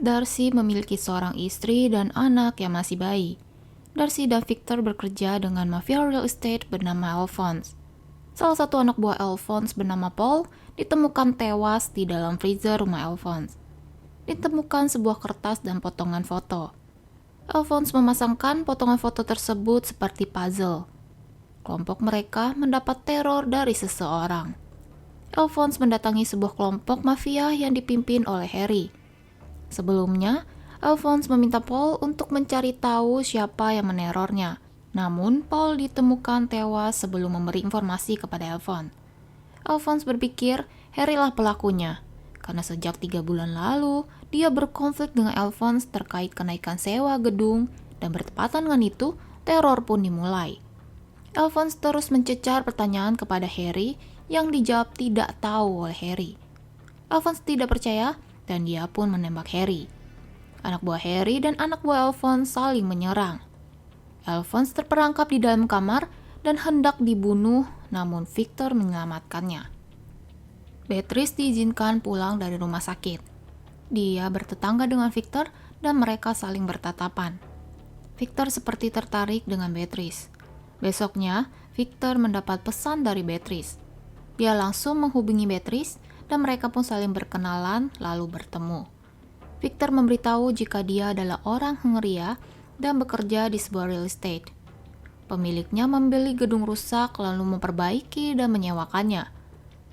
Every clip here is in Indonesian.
Darcy memiliki seorang istri dan anak yang masih bayi. Darcy dan Victor bekerja dengan mafia real estate bernama Alphonse. Salah satu anak buah Alphonse bernama Paul ditemukan tewas di dalam freezer rumah Alphonse. Ditemukan sebuah kertas dan potongan foto. Alphonse memasangkan potongan foto tersebut seperti puzzle. Kelompok mereka mendapat teror dari seseorang. Alphonse mendatangi sebuah kelompok mafia yang dipimpin oleh Harry. Sebelumnya, Alphonse meminta Paul untuk mencari tahu siapa yang menerornya. Namun, Paul ditemukan tewas sebelum memberi informasi kepada Alphonse. Alphonse berpikir Harry lah pelakunya, karena sejak 3 bulan lalu, dia berkonflik dengan Alphonse terkait kenaikan sewa gedung, dan bertepatan dengan itu, teror pun dimulai. Alphonse terus mencecar pertanyaan kepada Harry yang dijawab tidak tahu oleh Harry. Alphonse tidak percaya dan dia pun menembak Harry. Anak buah Harry dan anak buah Alphonse saling menyerang. Alphonse terperangkap di dalam kamar dan hendak dibunuh, namun Victor menyelamatkannya. Beatrice diizinkan pulang dari rumah sakit. Dia bertetangga dengan Victor dan mereka saling bertatapan. Victor seperti tertarik dengan Beatrice. Besoknya, Victor mendapat pesan dari Beatrice. Dia langsung menghubungi Beatrice dan mereka pun saling berkenalan lalu bertemu. Victor memberitahu jika dia adalah orang Hungaria dan bekerja di sebuah real estate. Pemiliknya membeli gedung rusak lalu memperbaiki dan menyewakannya.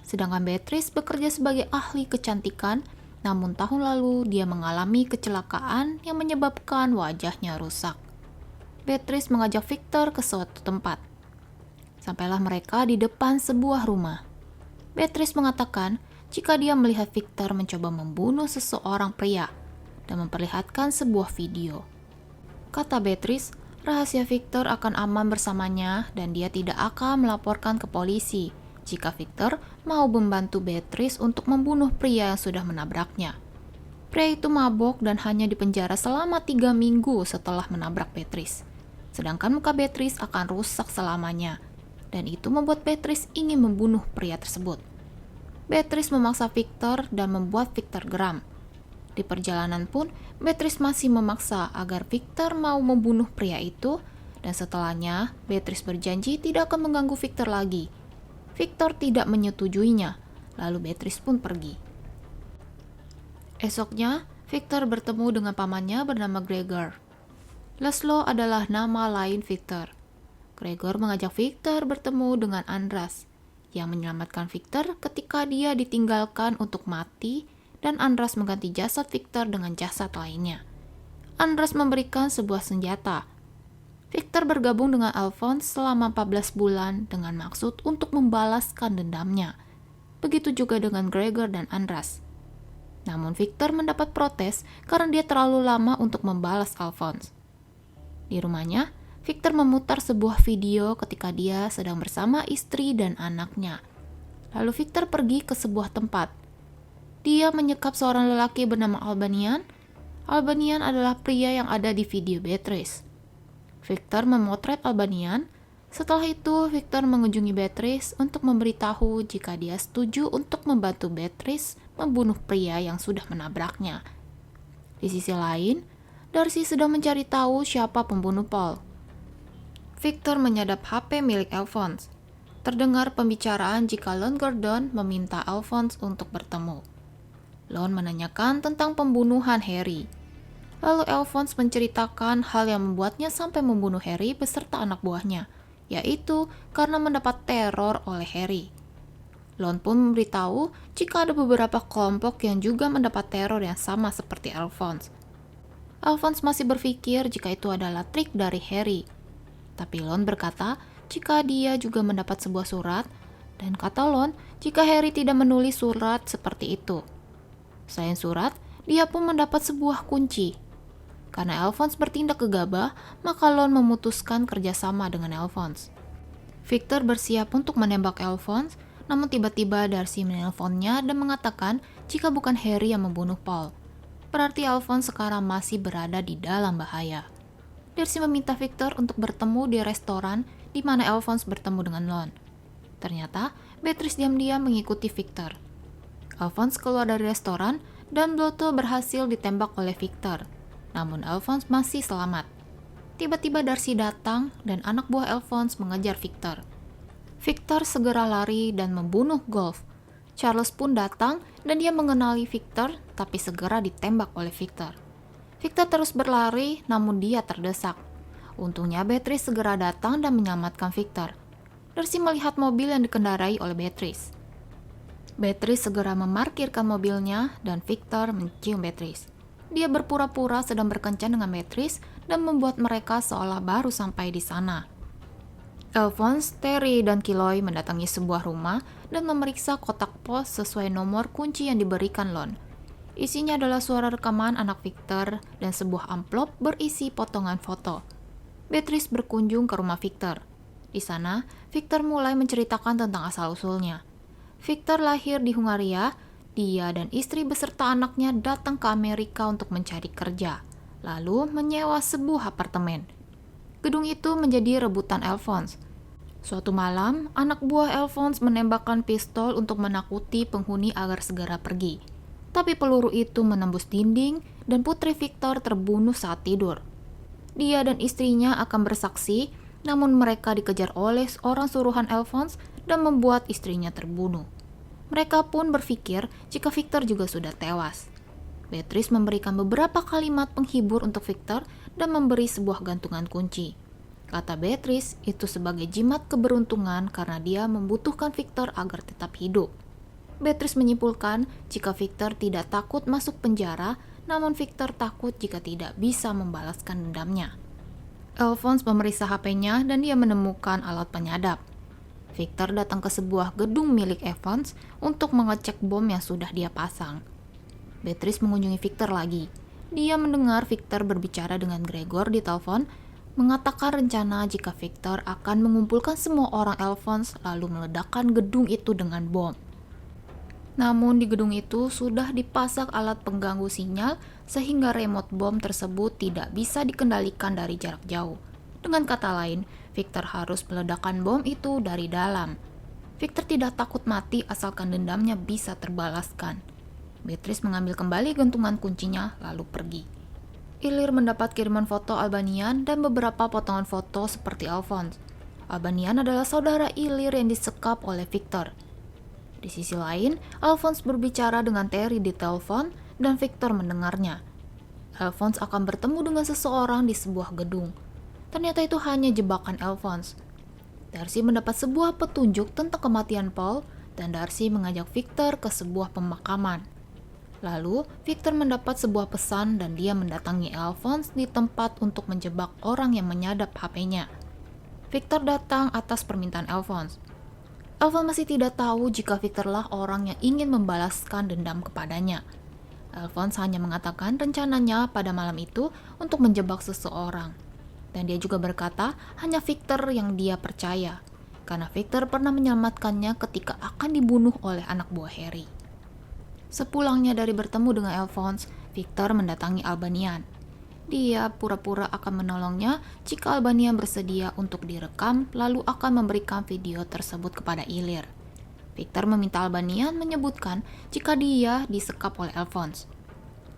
Sedangkan Beatrice bekerja sebagai ahli kecantikan, namun tahun lalu dia mengalami kecelakaan yang menyebabkan wajahnya rusak. Beatrice mengajak Victor ke suatu tempat. Sampailah mereka di depan sebuah rumah. Beatrice mengatakan jika dia melihat Victor mencoba membunuh seseorang pria dan memperlihatkan sebuah video. Kata Beatrice, rahasia Victor akan aman bersamanya dan dia tidak akan melaporkan ke polisi jika Victor mau membantu Beatrice untuk membunuh pria yang sudah menabraknya. Pria itu mabok dan hanya dipenjara selama 3 minggu setelah menabrak Beatrice. Sedangkan muka Beatrice akan rusak selamanya, dan itu membuat Beatrice ingin membunuh pria tersebut. Beatrice memaksa Victor dan membuat Victor geram. Di perjalanan pun, Beatrice masih memaksa agar Victor mau membunuh pria itu, dan setelahnya, Beatrice berjanji tidak akan mengganggu Victor lagi. Victor tidak menyetujuinya, lalu Beatrice pun pergi. Esoknya, Victor bertemu dengan pamannya bernama Gregor. Laszlo adalah nama lain Victor. Gregor mengajak Victor bertemu dengan Andras, yang menyelamatkan Victor ketika dia ditinggalkan untuk mati, dan Andras mengganti jasad Victor dengan jasad lainnya. Andras memberikan sebuah senjata. Victor bergabung dengan Alphonse selama 14 bulan dengan maksud untuk membalaskan dendamnya. Begitu juga dengan Gregor dan Andras. Namun Victor mendapat protes karena dia terlalu lama untuk membalas Alphonse. Di rumahnya, Victor memutar sebuah video ketika dia sedang bersama istri dan anaknya. Lalu Victor pergi ke sebuah tempat. Dia menyekap seorang lelaki bernama Albanian. Albanian adalah pria yang ada di video Beatrice. Victor memotret Albanian. Setelah itu, Victor mengunjungi Beatrice untuk memberitahu jika dia setuju untuk membantu Beatrice membunuh pria yang sudah menabraknya. Di sisi lain, Darcy sedang mencari tahu siapa pembunuh Paul. Victor menyadap HP milik Alphonse. Terdengar pembicaraan jika Lon Gordon meminta Alphonse untuk bertemu. Lon menanyakan tentang pembunuhan Harry. Lalu Alphonse menceritakan hal yang membuatnya sampai membunuh Harry beserta anak buahnya, yaitu karena mendapat teror oleh Harry. Lon pun memberitahu jika ada beberapa kelompok yang juga mendapat teror yang sama seperti Alphonse. Alphonse masih berpikir jika itu adalah trik dari Harry. Tapi Lon berkata jika dia juga mendapat sebuah surat, dan kata Lon jika Harry tidak menulis surat seperti itu. Selain surat, dia pun mendapat sebuah kunci. Karena Alphonse bertindak gegabah, maka Lon memutuskan kerjasama dengan Alphonse. Victor bersiap untuk menembak Alphonse, namun tiba-tiba Darcy menelponnya dan mengatakan jika bukan Harry yang membunuh Paul. Berarti Alphonse sekarang masih berada di dalam bahaya. Darcy meminta Victor untuk bertemu di restoran di mana Alphonse bertemu dengan Lon. Ternyata, Beatrice diam-diam mengikuti Victor. Alphonse keluar dari restoran dan Blotto berhasil ditembak oleh Victor. Namun Alphonse masih selamat. Tiba-tiba Darcy datang dan anak buah Alphonse mengejar Victor. Victor segera lari dan membunuh Golf. Charles pun datang dan dia mengenali Victor, tapi segera ditembak oleh Victor. Victor terus berlari, namun dia terdesak. Untungnya Beatrice segera datang dan menyelamatkan Victor. Darcy melihat mobil yang dikendarai oleh Beatrice. Beatrice segera memarkirkan mobilnya dan Victor mencium Beatrice. Dia berpura-pura sedang berkencan dengan Beatrice dan membuat mereka seolah baru sampai di sana. Alphonse, Terry, dan Killoy mendatangi sebuah rumah dan memeriksa kotak pos sesuai nomor kunci yang diberikan Lon. Isinya adalah suara rekaman anak Victor dan sebuah amplop berisi potongan foto. Beatrice berkunjung ke rumah Victor. Di sana, Victor mulai menceritakan tentang asal-usulnya. Victor lahir di Hungaria. Dia dan istri beserta anaknya datang ke Amerika untuk mencari kerja, lalu menyewa sebuah apartemen. Gedung itu menjadi rebutan Alphonse. Suatu malam, anak buah Alphonse menembakkan pistol untuk menakuti penghuni agar segera pergi. Tapi peluru itu menembus dinding dan putri Victor terbunuh saat tidur. Dia dan istrinya akan bersaksi, namun mereka dikejar oleh orang suruhan Alphonse dan membuat istrinya terbunuh. Mereka pun berpikir jika Victor juga sudah tewas. Beatrice memberikan beberapa kalimat penghibur untuk Victor dan memberi sebuah gantungan kunci. Kata Beatrice itu sebagai jimat keberuntungan karena dia membutuhkan Victor agar tetap hidup. Beatrice menyimpulkan jika Victor tidak takut masuk penjara, namun Victor takut jika tidak bisa membalaskan dendamnya. Alphonse memeriksa HP-nya dan dia menemukan alat penyadap. Victor datang ke sebuah gedung milik Evans untuk mengecek bom yang sudah dia pasang. Beatrice mengunjungi Victor lagi. Dia mendengar Victor berbicara dengan Gregor di telepon, mengatakan rencana jika Victor akan mengumpulkan semua orang Alphonse lalu meledakkan gedung itu dengan bom. Namun di gedung itu sudah dipasang alat pengganggu sinyal sehingga remote bom tersebut tidak bisa dikendalikan dari jarak jauh. Dengan kata lain, Victor harus meledakkan bom itu dari dalam. Victor tidak takut mati asalkan dendamnya bisa terbalaskan. Beatrice mengambil kembali gantungan kuncinya lalu pergi. Ilir mendapat kiriman foto Albanian dan beberapa potongan foto seperti Alphonse. Albanian adalah saudara Ilir yang disekap oleh Victor. Di sisi lain, Alphonse berbicara dengan Terry di telepon dan Victor mendengarnya. Alphonse akan bertemu dengan seseorang di sebuah gedung. Ternyata itu hanya jebakan Alphonse. Darcy mendapat sebuah petunjuk tentang kematian Paul dan Darcy mengajak Victor ke sebuah pemakaman. Lalu, Victor mendapat sebuah pesan dan dia mendatangi Alphonse di tempat untuk menjebak orang yang menyadap HP-nya. Victor datang atas permintaan Alphonse. Alphonse masih tidak tahu jika Victor lah orang yang ingin membalaskan dendam kepadanya. Alphonse hanya mengatakan rencananya pada malam itu untuk menjebak seseorang. Dan dia juga berkata hanya Victor yang dia percaya, karena Victor pernah menyelamatkannya ketika akan dibunuh oleh anak buah Harry. Sepulangnya dari bertemu dengan Alphonse, Victor mendatangi Albanian. Dia pura-pura akan menolongnya jika Albanian bersedia untuk direkam lalu akan memberikan video tersebut kepada Ilir. Victor meminta Albanian menyebutkan jika dia disekap oleh Alphonse.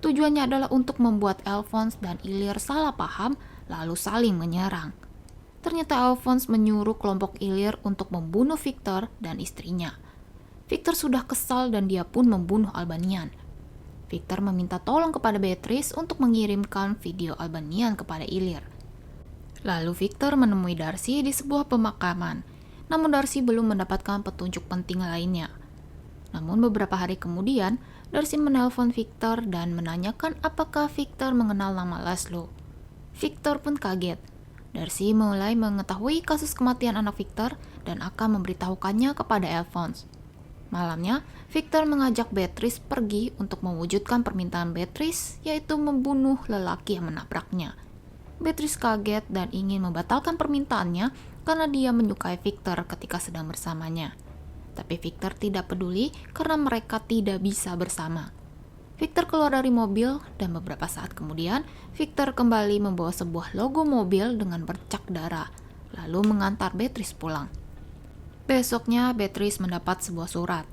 Tujuannya adalah untuk membuat Alphonse dan Ilir salah paham lalu saling menyerang. Ternyata Alphonse menyuruh kelompok Ilir untuk membunuh Victor dan istrinya. Victor sudah kesal dan dia pun membunuh Albanian. Victor meminta tolong kepada Beatrice untuk mengirimkan video Albanian kepada Ilir. Lalu Victor menemui Darcy di sebuah pemakaman, namun Darcy belum mendapatkan petunjuk penting lainnya. Namun beberapa hari kemudian, Darcy menelpon Victor dan menanyakan apakah Victor mengenal nama Laszlo. Victor pun kaget. Darcy mulai mengetahui kasus kematian anak Victor dan akan memberitahukannya kepada Alphonse. Malamnya, Victor mengajak Beatrice pergi untuk mewujudkan permintaan Beatrice, yaitu membunuh lelaki yang menabraknya. Beatrice kaget dan ingin membatalkan permintaannya karena dia menyukai Victor ketika sedang bersamanya. Tapi Victor tidak peduli karena mereka tidak bisa bersama. Victor keluar dari mobil dan beberapa saat kemudian, Victor kembali membawa sebuah logo mobil dengan bercak darah, lalu mengantar Beatrice pulang. Besoknya, Beatrice mendapat sebuah surat.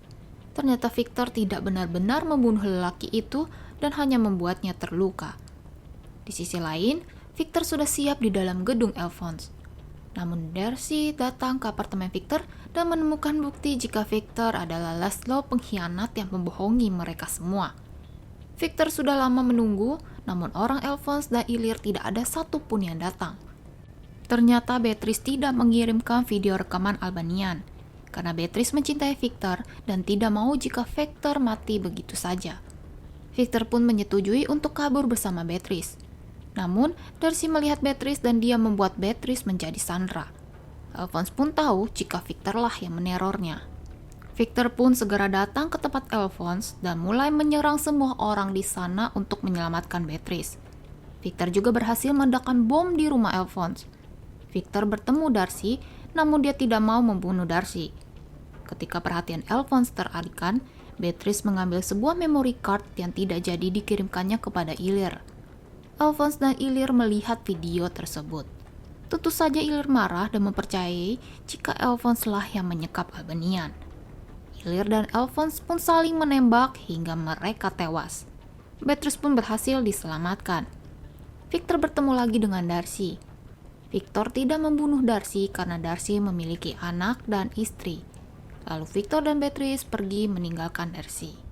Ternyata Victor tidak benar-benar membunuh lelaki itu dan hanya membuatnya terluka. Di sisi lain, Victor sudah siap di dalam gedung Alphonse. Namun Darcy datang ke apartemen Victor dan menemukan bukti jika Victor adalah Laszlo pengkhianat yang membohongi mereka semua. Victor sudah lama menunggu, namun orang Alphonse dan Ilir tidak ada satupun yang datang. Ternyata Beatrice tidak mengirimkan video rekaman Albanian, karena Beatrice mencintai Victor dan tidak mau jika Victor mati begitu saja. Victor pun menyetujui untuk kabur bersama Beatrice. Namun, Darcy melihat Beatrice dan dia membuat Beatrice menjadi sandera. Alphonse pun tahu jika Victorlah yang menerornya. Victor pun segera datang ke tempat Alphonse dan mulai menyerang semua orang di sana untuk menyelamatkan Beatrice. Victor juga berhasil meledakkan bom di rumah Alphonse. Victor bertemu Darcy, namun dia tidak mau membunuh Darcy. Ketika perhatian Alphonse teralihkan, Beatrice mengambil sebuah memory card yang tidak jadi dikirimkannya kepada Ilir. Alphonse dan Ilir melihat video tersebut. Tentu saja Ilir marah dan mempercayai jika Alphonse lah yang menyekap Albanian. Ilir dan Alphonse pun saling menembak hingga mereka tewas. Beatrice pun berhasil diselamatkan. Victor bertemu lagi dengan Darcy. Victor tidak membunuh Darcy karena Darcy memiliki anak dan istri. Lalu Victor dan Beatrice pergi meninggalkan Darcy.